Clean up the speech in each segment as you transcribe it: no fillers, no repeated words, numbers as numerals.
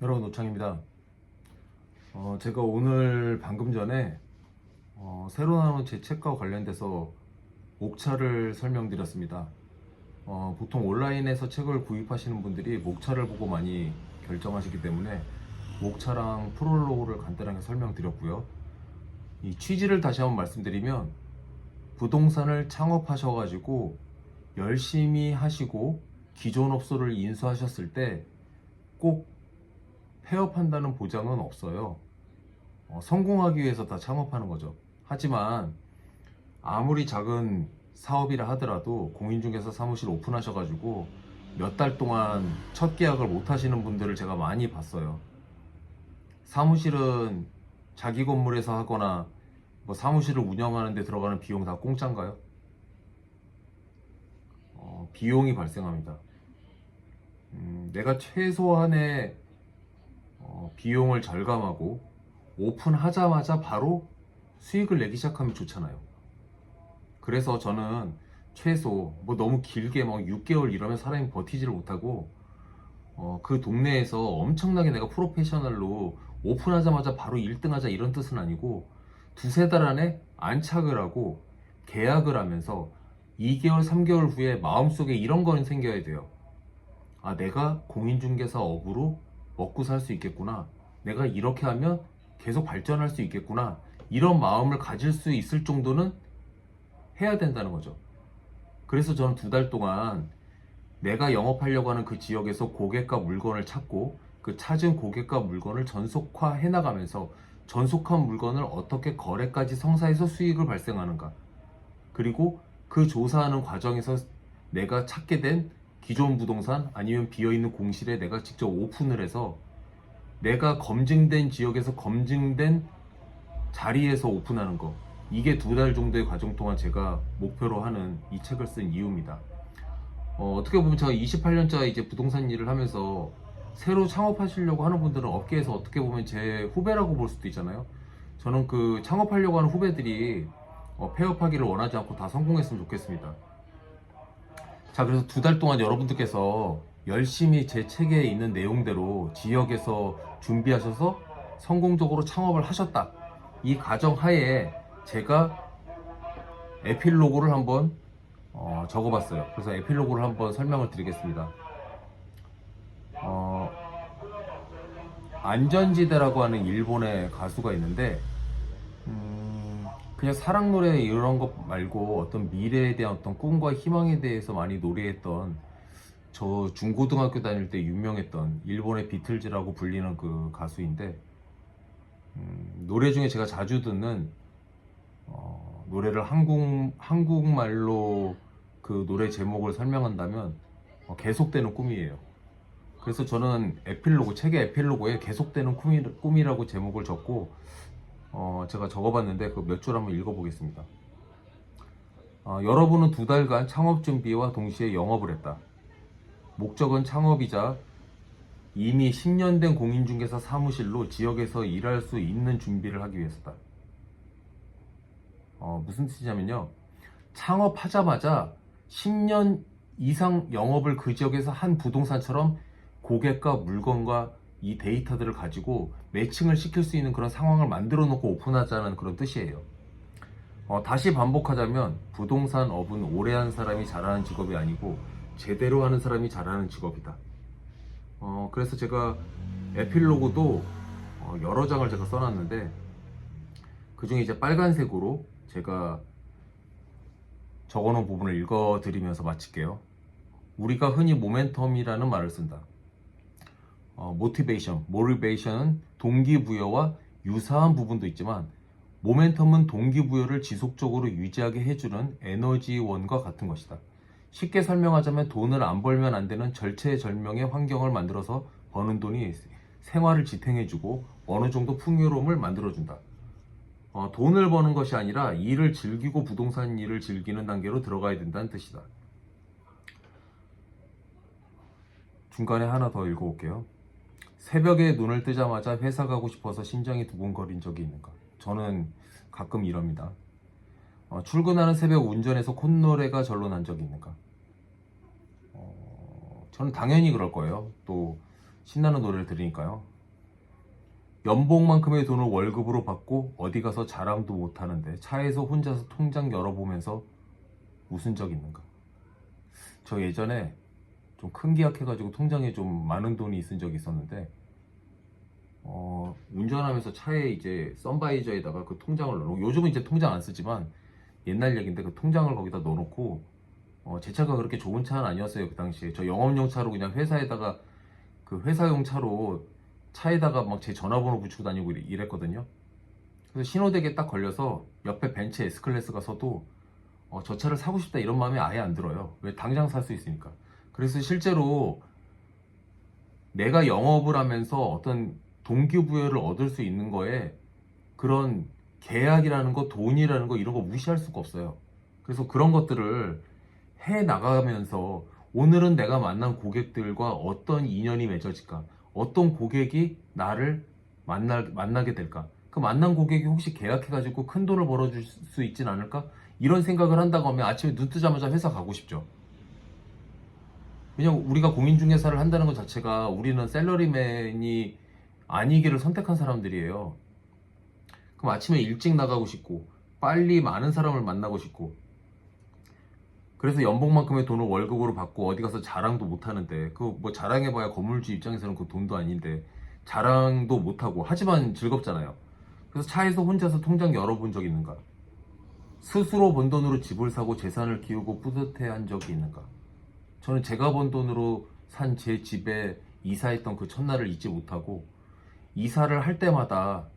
여러분, 노창입니다. 제가 오늘 방금 전에 새로 나온 제 책과 관련돼서 목차를 설명드렸습니다. 보통 온라인에서 책을 구입하시는 분들이 목차를 보고 많이 결정하시기 때문에 목차랑 프롤로그를 간단하게 설명드렸고요. 이 취지를 다시 한번 말씀드리면, 부동산을 창업하셔가지고 열심히 하시고 기존 업소를 인수하셨을 때 꼭 폐업한다는 보장은 없어요. 성공하기 위해서 다 창업하는 거죠. 하지만 아무리 작은 사업이라 하더라도 공인중개사 사무실 오픈하셔가지고 몇 달 동안 첫 계약을 못 하시는 분들을 제가 많이 봤어요. 사무실은 자기 건물에서 하거나 뭐 사무실을 운영하는 데 들어가는 비용 다 공짜인가요? 비용이 발생합니다. 내가 최소한의 비용을 절감하고 오픈하자마자 바로 수익을 내기 시작하면 좋잖아요. 그래서 저는 최소 뭐 너무 길게 막 6개월 이러면 사람이 버티지를 못하고, 그 동네에서 엄청나게 내가 프로페셔널로 오픈하자마자 바로 1등 하자 이런 뜻은 아니고, 두세 달 안에 안착을 하고 계약을 하면서 2개월 3개월 후에 마음속에 이런 거는 생겨야 돼요. 아, 내가 공인중개사 업으로 먹고 살 수 있겠구나, 내가 이렇게 하면 계속 발전할 수 있겠구나, 이런 마음을 가질 수 있을 정도는 해야 된다는 거죠. 그래서 저는 2달 동안 내가 영업하려고 하는 그 지역에서 고객과 물건을 찾고, 그 찾은 고객과 물건을 전속화해 나가면서 전속한 물건을 어떻게 거래까지 성사해서 수익을 발생하는가, 그리고 그 조사하는 과정에서 내가 찾게 된 기존 부동산 아니면 비어있는 공실에 내가 직접 오픈을 해서 내가 검증된 지역에서 검증된 자리에서 오픈하는 거, 이게 2달 정도의 과정 동안 제가 목표로 하는 이 책을 쓴 이유입니다. 어떻게 보면 제가 28년차 이제 부동산 일을 하면서 새로 창업하시려고 하는 분들은 업계에서 어떻게 보면 제 후배라고 볼 수도 있잖아요. 저는 그 창업하려고 하는 후배들이 폐업하기를 원하지 않고 다 성공했으면 좋겠습니다. 자, 그래서 2달 동안 여러분들께서 열심히 제 책에 있는 내용대로 지역에서 준비하셔서 성공적으로 창업을 하셨다, 이 가정 하에 제가 에필로그를 한번 적어봤어요. 그래서 에필로그를 한번 설명을 드리겠습니다. 어, 안전지대라고 하는 일본의 가수가 있는데, 그냥 사랑 노래 이런 것 말고 어떤 미래에 대한 어떤 꿈과 희망에 대해서 많이 노래했던, 저 중고등학교 다닐 때 유명했던 일본의 비틀즈라고 불리는 그 가수인데, 노래 중에 제가 자주 듣는 노래를 한국말로 그 노래 제목을 설명한다면 계속되는 꿈이에요. 그래서 저는 에필로그, 책의 에필로그에 계속되는 꿈이라고 제목을 적고 제가 적어봤는데 그 몇 줄 한번 읽어보겠습니다. 여러분은 2달간 창업 준비와 동시에 영업을 했다. 목적은 창업이자 이미 10년 된 공인중개사 사무실로 지역에서 일할 수 있는 준비를 하기 위해서다. 무슨 뜻이냐면요, 창업하자마자 10년 이상 영업을 그 지역에서 한 부동산처럼 고객과 물건과 이 데이터들을 가지고 매칭을 시킬 수 있는 그런 상황을 만들어 놓고 오픈하자는 그런 뜻이에요. 다시 반복하자면 부동산 업은 오래 한 사람이 잘하는 직업이 아니고 제대로 하는 사람이 잘하는 직업이다. 그래서 제가 에필로그도 여러 장을 제가 써놨는데, 그 중에 이제 빨간색으로 제가 적어놓은 부분을 읽어드리면서 마칠게요. 우리가 흔히 모멘텀이라는 말을 쓴다. 모티베이션은 동기부여와 유사한 부분도 있지만, 모멘텀은 동기부여를 지속적으로 유지하게 해주는 에너지원과 같은 것이다. 쉽게 설명하자면 돈을 안 벌면 안 되는 절체절명의 환경을 만들어서 버는 돈이 생활을 지탱해주고 어느 정도 풍요로움을 만들어준다. 돈을 버는 것이 아니라 일을 즐기고 부동산 일을 즐기는 단계로 들어가야 된다는 뜻이다. 중간에 하나 더 읽어볼게요. 새벽에 눈을 뜨자마자 회사 가고 싶어서 심장이 두근거린 적이 있는가? 저는 가끔 이럽니다. 출근하는 새벽 운전해서 콧노래가 절로 난 적이 있는가? 저는 당연히 그럴 거예요. 또 신나는 노래를 들으니까요. 연봉만큼의 돈을 월급으로 받고 어디 가서 자랑도 못하는데 차에서 혼자서 통장 열어보면서 웃은 적 있는가? 저 예전에 좀 큰 계약해가지고 통장에 좀 많은 돈이 있은 적이 있었는데 운전하면서 차에 이제 썬바이저에다가 그 통장을 넣어놓고, 요즘은 이제 통장 안 쓰지만 옛날 얘기인데 그 통장을 거기다 넣어놓고, 제 차가 그렇게 좋은 차는 아니었어요. 그 당시에 저 영업용 차로 그냥 회사에다가 그 회사용 차로 차에다가 막 제 전화번호 붙이고 다니고 이랬거든요. 그래서 신호대기에 딱 걸려서 옆에 벤츠 S클래스가 서도 저 차를 사고 싶다 이런 마음이 아예 안 들어요. 왜? 당장 살 수 있으니까. 그래서 실제로 내가 영업을 하면서 어떤 동기부여를 얻을 수 있는 거에 그런 계약이라는 거, 돈이라는 거, 이런 거 무시할 수가 없어요. 그래서 그런 것들을 해 나가면서 오늘은 내가 만난 고객들과 어떤 인연이 맺어질까? 어떤 고객이 나를 만나게 될까? 그 만난 고객이 혹시 계약해가지고 큰 돈을 벌어줄 수 있진 않을까? 이런 생각을 한다고 하면 아침에 눈 뜨자마자 회사 가고 싶죠. 왜냐면 우리가 공인중개사를 한다는 것 자체가 우리는 셀러리맨이 아니기를 선택한 사람들이에요. 그럼 아침에 일찍 나가고 싶고 빨리 많은 사람을 만나고 싶고, 그래서 연봉만큼의 돈을 월급으로 받고 어디 가서 자랑도 못 하는데, 그 뭐 자랑해봐야 건물주 입장에서는 그 돈도 아닌데 자랑도 못 하고, 하지만 즐겁잖아요. 그래서 차에서 혼자서 통장 열어본 적 있는가? 스스로 번 돈으로 집을 사고 재산을 키우고 뿌듯해한 적이 있는가? 저는 제가 번 돈으로 산 제 집에 이사했던 그 첫날을 잊지 못하고, 이사를 할 때마다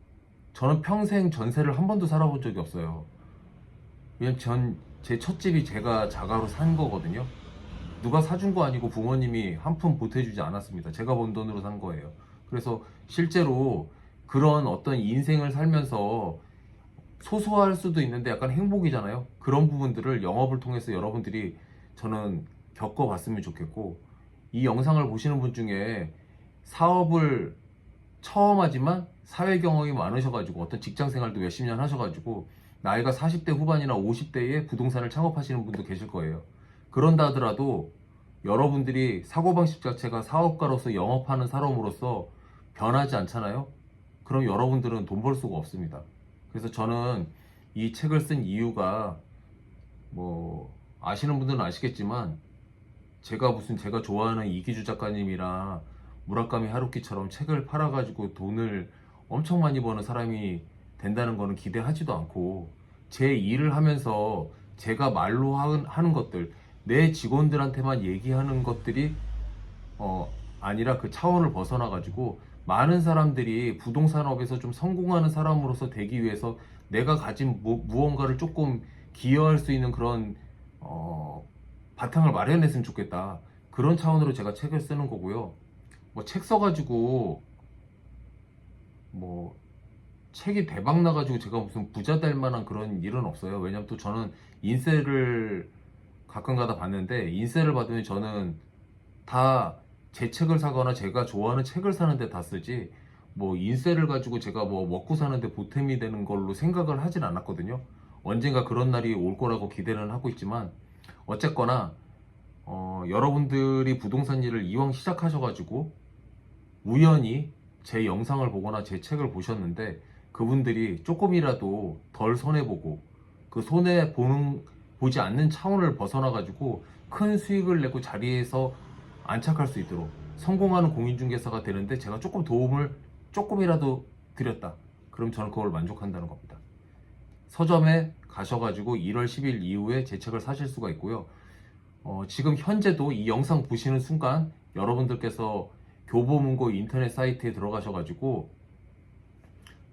저는 평생 전세를 한 번도 살아본 적이 없어요. 왜냐면 제 첫 집이 제가 자가로 산 거거든요. 누가 사준 거 아니고 부모님이 한 푼 보태주지 않았습니다. 제가 번 돈으로 산 거예요. 그래서 실제로 그런 어떤 인생을 살면서 소소할 수도 있는데 약간 행복이잖아요. 그런 부분들을 영업을 통해서 여러분들이 저는 겪어봤으면 좋겠고, 이 영상을 보시는 분 중에 사업을 처음 하지만 사회 경험이 많으셔가지고 어떤 직장 생활도 몇십 년 하셔가지고 나이가 40대 후반이나 50대에 부동산을 창업하시는 분도 계실 거예요. 그런다 하더라도 여러분들이 사고방식 자체가 사업가로서 영업하는 사람으로서 변하지 않잖아요. 그럼 여러분들은 돈 벌 수가 없습니다. 그래서 저는 이 책을 쓴 이유가, 뭐 아시는 분들은 아시겠지만 제가 무슨 제가 좋아하는 이기주 작가님이랑 무라카미 하루키처럼 책을 팔아가지고 돈을 엄청 많이 버는 사람이 된다는 거는 기대하지도 않고, 제 일을 하면서 제가 말로 하는 것들, 내 직원들한테만 얘기하는 것들이 아니라 그 차원을 벗어나가지고 많은 사람들이 부동산업에서 좀 성공하는 사람으로서 되기 위해서 내가 가진 무언가를 조금 기여할 수 있는 그런 바탕을 마련했으면 좋겠다. 그런 차원으로 제가 책을 쓰는 거고요. 뭐 책 써가지고 뭐 책이 대박 나가지고 제가 무슨 부자 될 만한 그런 일은 없어요. 왜냐면 또 저는 인세를 가끔가다 받는데, 인세를 받으면 저는 다 제 책을 사거나 제가 좋아하는 책을 사는데 다 쓰지, 뭐 인세를 가지고 제가 뭐 먹고 사는데 보탬이 되는 걸로 생각을 하진 않았거든요. 언젠가 그런 날이 올 거라고 기대는 하고 있지만, 어쨌거나 여러분들이 부동산 일을 이왕 시작하셔가지고 우연히 제 영상을 보거나 제 책을 보셨는데 그분들이 조금이라도 덜 손해보고 그 보지 않는 차원을 벗어나가지고 큰 수익을 내고 자리에서 안착할 수 있도록 성공하는 공인중개사가 되는데 제가 조금 도움을 조금이라도 드렸다. 그럼 저는 그걸 만족한다는 겁니다. 서점에 가셔가지고 1월 10일 이후에 제 책을 사실 수가 있고요. 지금 현재도 이 영상 보시는 순간 여러분들께서 교보문고 인터넷 사이트에 들어가셔가지고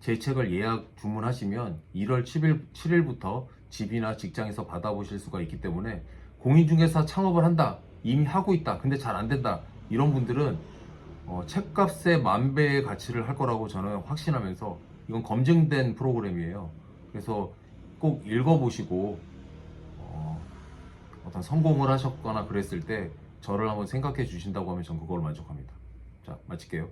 제 책을 예약 주문하시면 1월 7일부터 집이나 직장에서 받아보실 수가 있기 때문에, 공인중개사 창업을 한다, 이미 하고 있다, 근데 잘 안 된다, 이런 분들은 책값의 10,000배의 가치를 할 거라고 저는 확신하면서, 이건 검증된 프로그램이에요. 그래서 꼭 읽어보시고 어떤 성공을 하셨거나 그랬을 때 저를 한번 생각해 주신다고 하면 전 그걸 만족합니다. 자, 마칠게요.